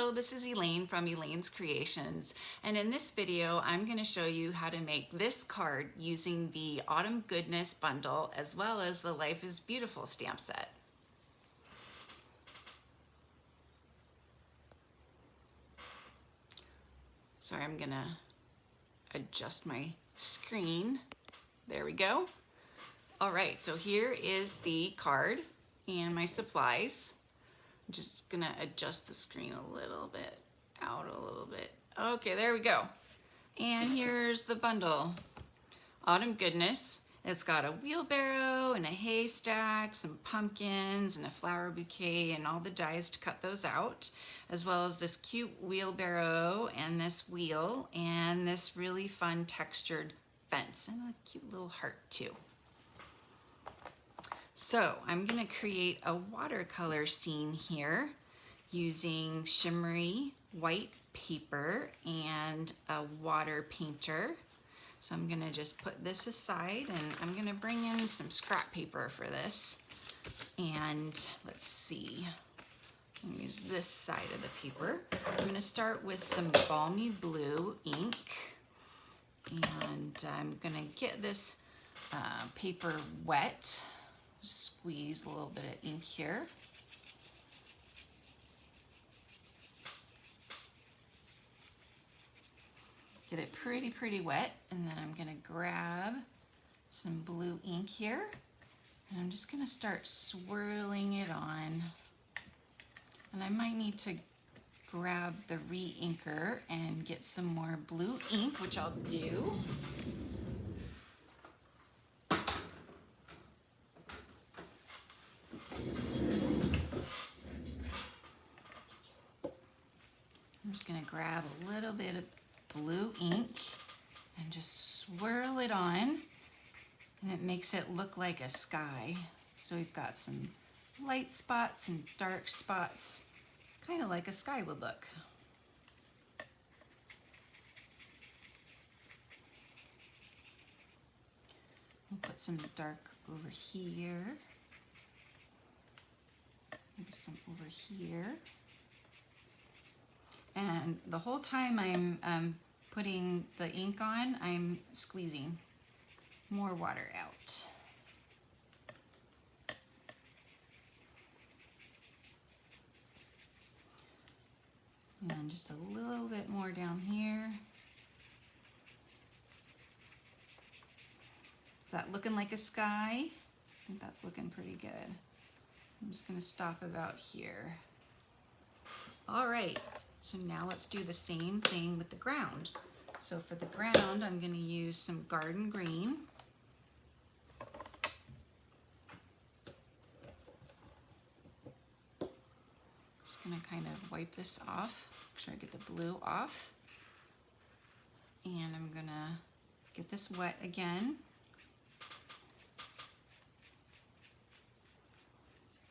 Hello, this is Elaine from Elaine's Creations, and in this video I'm going to show you how to make this card using the Autumn Goodness bundle as well as the Life is Beautiful stamp set. Sorry, I'm going to adjust my screen. There we go. Alright, so here is the card and my supplies. I'm just gonna adjust the screen a little bit, out a little bit. Okay, there we go. And here's the bundle. Autumn Goodness. It's got a wheelbarrow and a haystack, some pumpkins and a flower bouquet and all the dies to cut those out, as well as this cute wheelbarrow and this wheel and this really fun textured fence and a cute little heart too. So I'm going to create a watercolor scene here using shimmery white paper and a water painter. So I'm going to just put this aside and I'm going to bring in some scrap paper for this. And let's see, I'm going to use this side of the paper. I'm going to start with some balmy blue ink and I'm going to get this paper wet. Squeeze a little bit of ink here. Get it pretty wet, and then I'm going to grab some blue ink here and I'm just going to start swirling it on. And I might need to grab the re-inker and get some more blue ink, which I'll do. I'm just going to grab a little bit of blue ink and just swirl it on, and it makes it look like a sky. So we've got some light spots and dark spots, kind of like a sky would look. We'll put some dark over here, maybe some over here. And the whole time I'm putting the ink on, I'm squeezing more water out. And then just a little bit more down here. Is that looking like a sky? I think that's looking pretty good. I'm just going to stop about here. All right. So now let's do the same thing with the ground. So for the ground, I'm going to use some garden green. Just going to kind of wipe this off, make sure I get the blue off. And I'm going to get this wet again.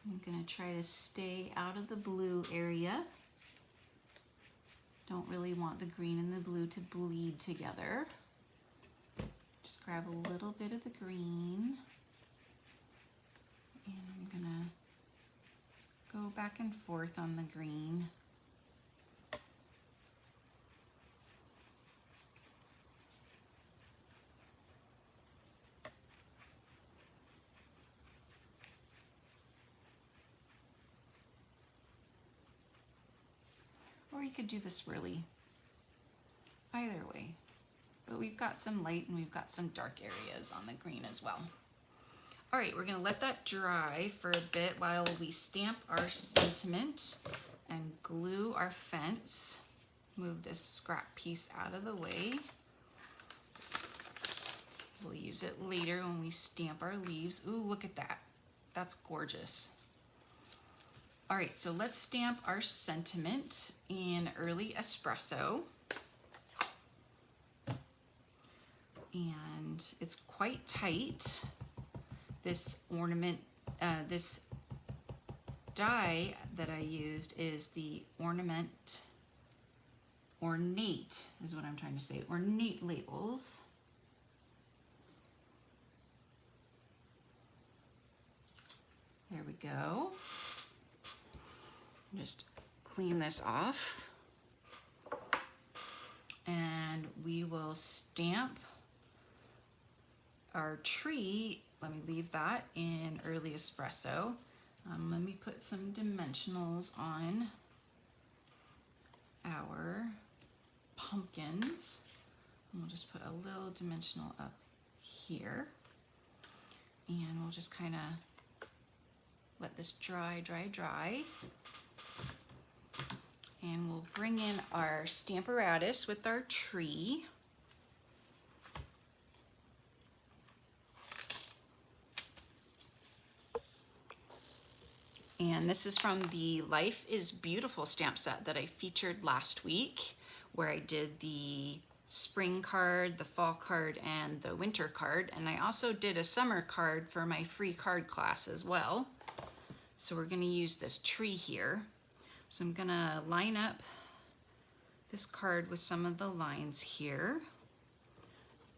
I'm going to try to stay out of the blue area. Don't really want the green and the blue to bleed together. Just grab a little bit of the green and I'm gonna go back and forth on the green. Or you could do this really either way, but we've got some light and we've got some dark areas on the green as well. All right, we're gonna let that dry for a bit while we stamp our sentiment and glue our fence. Move this scrap piece out of the way. We'll use it later when we stamp our leaves. Ooh, look at that. That's gorgeous. All right, so let's stamp our sentiment in early espresso. And it's quite tight. This ornament, this die that I used is the ornate is what I'm trying to say, ornate labels. There we go. Just clean this off. And we will stamp our tree. Let me leave that in early espresso. Let me put some dimensionals on our pumpkins. And we'll just put a little dimensional up here. And we'll just kind of let this dry. And we'll bring in our Stamparatus with our tree. And this is from the Life is Beautiful stamp set that I featured last week, where I did the spring card, the fall card, and the winter card. And I also did a summer card for my free card class as well. So we're gonna use this tree here. So I'm gonna line up this card with some of the lines here.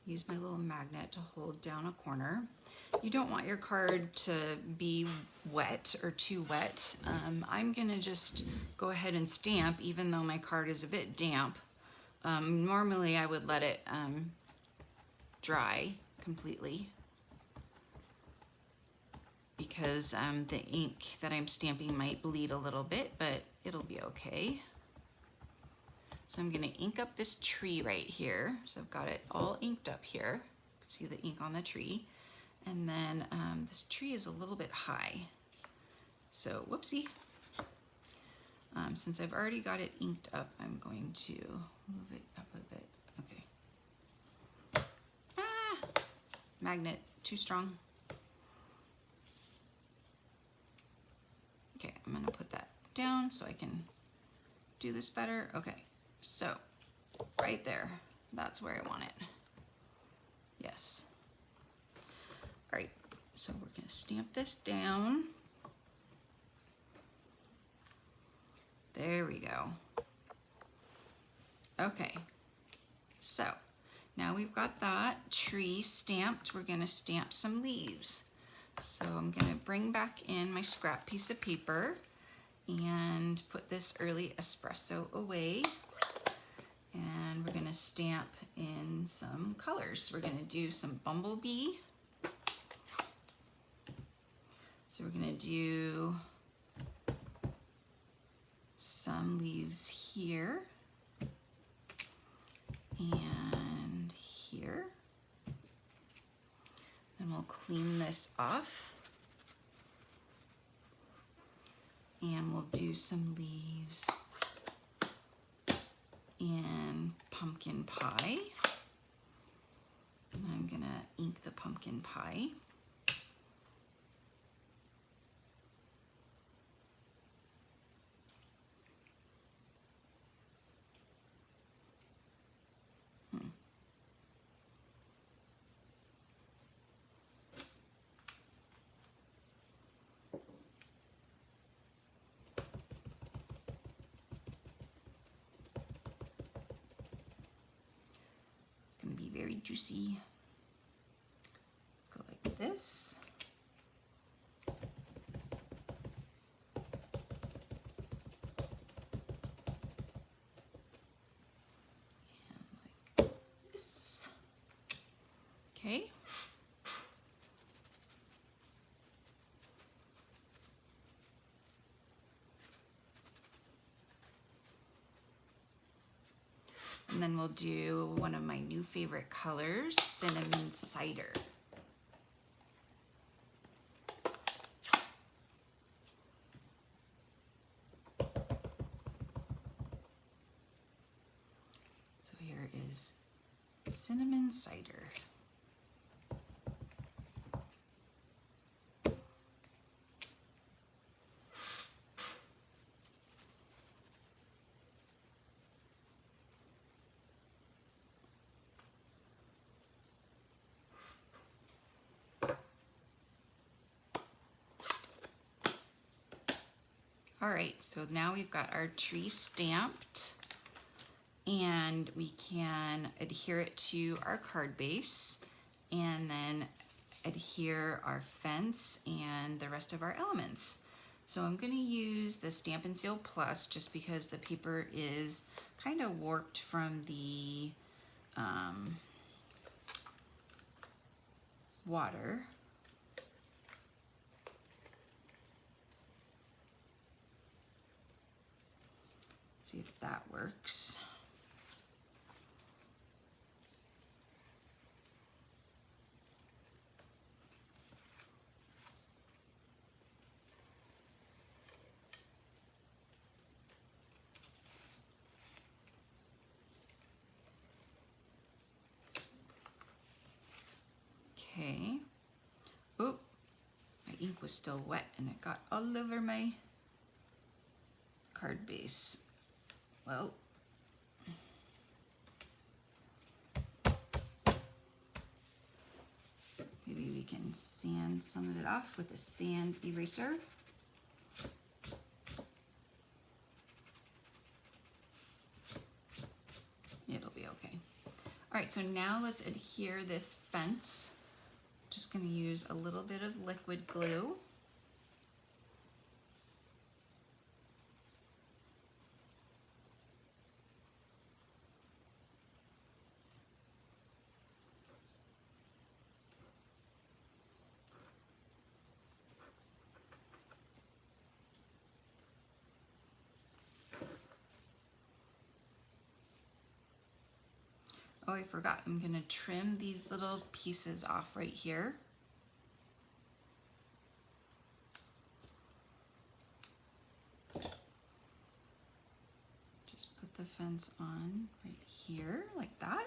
Use my little magnet to hold down a corner. You don't want your card to be wet or too wet. I'm gonna just go ahead and stamp even though my card is a bit damp. Normally I would let it dry completely because the ink that I'm stamping might bleed a little bit, but it'll be okay. So I'm gonna ink up this tree right here. So I've got it all inked up here. You can see the ink on the tree. And then this tree is a little bit high. So whoopsie. Since I've already got it inked up, I'm going to move it up a bit. Okay. Ah! Magnet, too strong. Okay, I'm gonna put that down so I can do this better. Okay, so right there, that's where I want it. Yes. All right, so we're gonna stamp this down. There we go. Okay, so now we've got that tree stamped. We're gonna stamp some leaves. So I'm gonna bring back in my scrap piece of paper and put this early espresso away. And we're gonna stamp in some colors. We're gonna do some bumblebee. So we're gonna do some leaves here and here. And we'll clean this off. And we'll do some leaves in pumpkin pie. And I'm gonna ink the pumpkin pie. Very juicy. Let's go like this. And like this. Okay. And then we'll do one of my new favorite colors, Cinnamon Cider. So here is Cinnamon Cider. All right, so now we've got our tree stamped and we can adhere it to our card base and then adhere our fence and the rest of our elements. So I'm going to use the Stampin' Seal Plus just because the paper is kind of warped from the water. Let's see if that works. Okay. Oop, my ink was still wet and it got all over my card base. Well, maybe we can sand some of it off with a sand eraser. It'll be okay. All right, so now let's adhere this fence. Just going to use a little bit of liquid glue. Oh, I forgot, I'm going to trim these little pieces off right here. Just put the fence on right here, like that.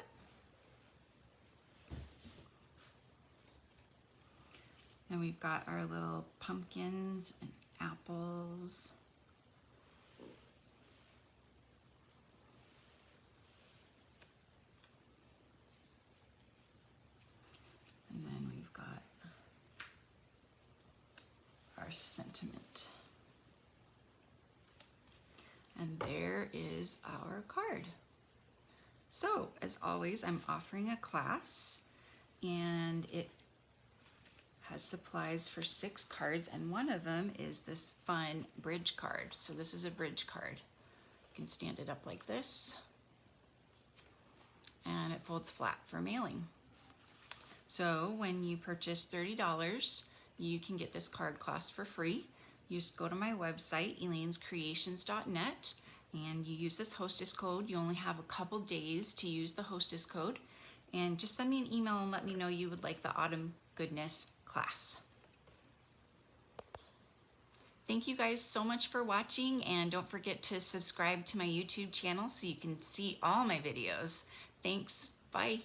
And we've got our little pumpkins and apples. And then we've got our sentiment. And there is our card. So, as always, I'm offering a class, and it has supplies for 6 cards, and one of them is this fun bridge card. So this is a bridge card. You can stand it up like this, and it folds flat for mailing. So when you purchase $30, you can get this card class for free. You just go to my website, elainescreations.net, and you use this hostess code. You only have a couple days to use the hostess code, and just send me an email and let me know you would like the Autumn Goodness class. Thank you guys so much for watching, and don't forget to subscribe to my YouTube channel so you can see all my videos. Thanks. Bye.